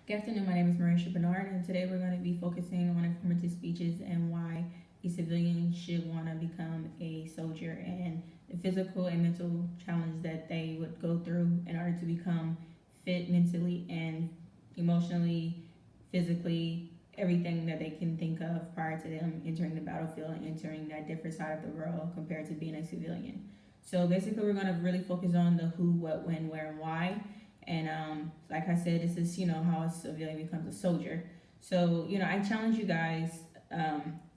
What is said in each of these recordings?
Good afternoon, my name is Marisha Bernard, and today we're going to be focusing on informative speeches and why a civilian should want to become a soldier and the physical and mental challenge that they would go through in order to become fit mentally and emotionally, physically, everything that they can think of prior to them entering the battlefield and entering that different side of the world compared to being a civilian. So basically, we're going to really focus on the who, what, when, where, and why, and like I said, this is how a civilian becomes a soldier. So I challenge you guys,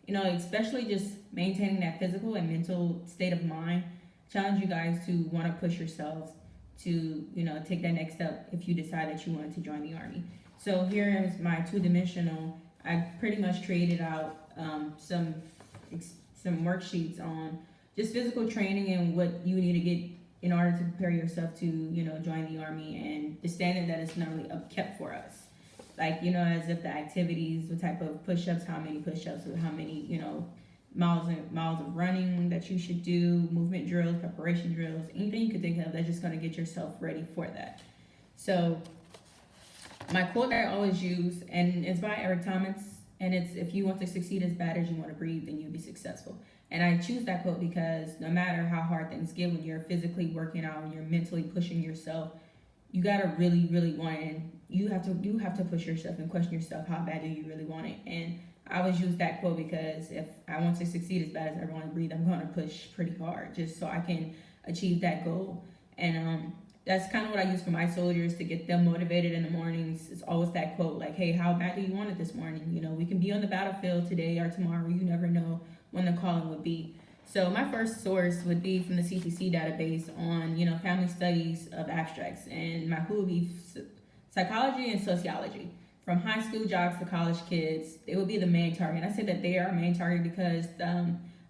especially just maintaining that physical and mental state of mind. Challenge you guys to want to push yourselves to take that next step if you decide that you wanted to join the army. So here is my two-dimensional. I pretty much created out some worksheets on just physical training and what you need to get in order to prepare yourself to join the army, and the standard that is normally kept for us, like as if the activities, what type of push-ups, how many push-ups, how many miles of running that you should do, movement drills, preparation drills, anything you could think of that's just going to get yourself ready for that. So my quote that I always use, and it's by Eric Thomas, and it's, if you want to succeed as bad as you want to breathe, then you'll be successful. And I choose that quote because no matter how hard things get, when you're physically working out, when you're mentally pushing yourself, you gotta really, really want it. And you have to push yourself and question yourself, how bad do you really want it? And I always use that quote because if I want to succeed as bad as I want to breathe, I'm gonna push pretty hard just so I can achieve that goal. And that's kind of what I use for my soldiers to get them motivated in the mornings. It's always that quote, like, hey, how bad do you want it this morning? We can be on the battlefield today or tomorrow. You never know when the calling would be. So my first source would be from the CTC database on, family studies of abstracts. And my who would be psychology and sociology. From high school jocks to college kids, they would be the main target. And I say that they are a main target because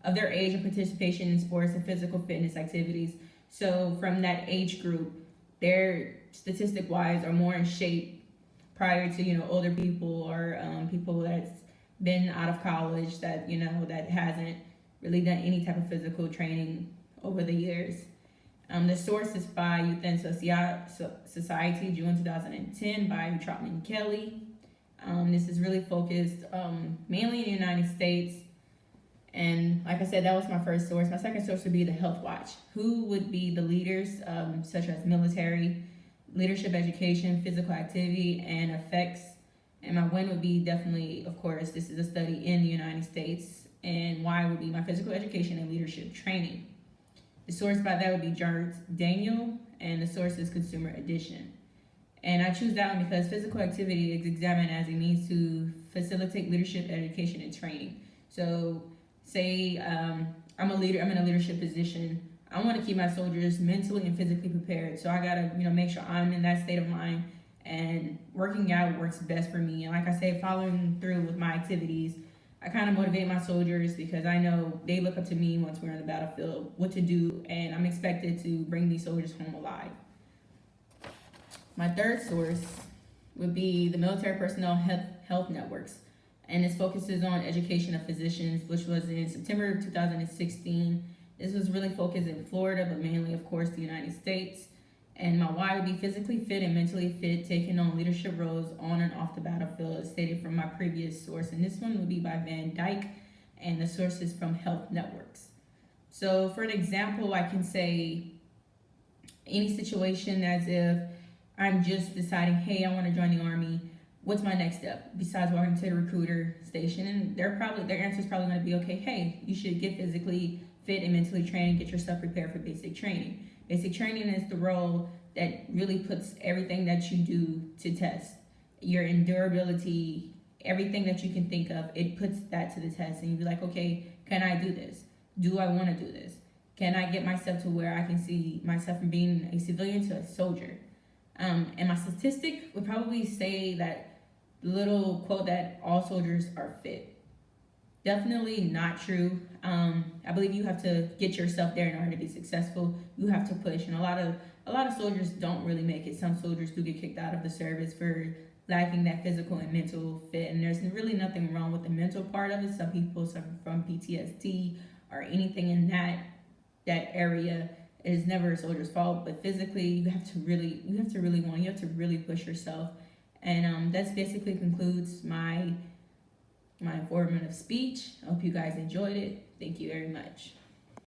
of their age and participation in sports and physical fitness activities. So from that age group, they're statistic-wise are more in shape prior to older people or people that's been out of college that that hasn't really done any type of physical training over the years. The source is by Youth and Society, June 2010, by Trotman Kelly. This is really focused mainly in the United States. And like I said, that was my first source. My second source would be the Health Watch. Who would be the leaders, such as military, leadership education, physical activity, and effects. And my when would be definitely, of course, this is a study in the United States. And why would be my physical education and leadership training. The source by that would be Jared Daniel, and the source is Consumer Edition. And I choose that one because physical activity is examined as a means to facilitate leadership education and training. So say I'm a leader, I'm in a leadership position. I want to keep my soldiers mentally and physically prepared. So I gotta, make sure I'm in that state of mind, and working out works best for me. And like I say, following through with my activities, I kind of motivate my soldiers because I know they look up to me once we're on the battlefield, what to do, and I'm expected to bring these soldiers home alive. My third source would be the Military Personnel Health Networks, and this focuses on education of physicians, which was in September of 2016. This was really focused in Florida, but mainly, of course, the United States. And my why would be physically fit and mentally fit, taking on leadership roles on and off the battlefield, as stated from my previous source. And this one would be by Van Dyke, and the source is from Health Networks. So for an example, I can say any situation as if I'm just deciding, hey, I want to join the Army. What's my next step besides walking to the recruiter station? And their answer is probably going to be, okay, hey, you should get physically fit and mentally trained, get yourself prepared for basic training. Basic training is the role that really puts everything that you do to test. Your endurability, everything that you can think of, it puts that to the test. And you be like, okay, can I do this? Do I want to do this? Can I get myself to where I can see myself from being a civilian to a soldier? And my statistic would probably say that little quote that all soldiers are fit. Definitely not true. I believe you have to get yourself there in order to be successful. You have to push, and a lot of soldiers don't really make it. Some soldiers do get kicked out of the service for lacking that physical and mental fit, and there's really nothing wrong with the mental part of it. Some people suffer from PTSD or anything in that area. It is never a soldier's fault, but physically you have to really push yourself And that's basically concludes my informative speech. I hope you guys enjoyed it. Thank you very much.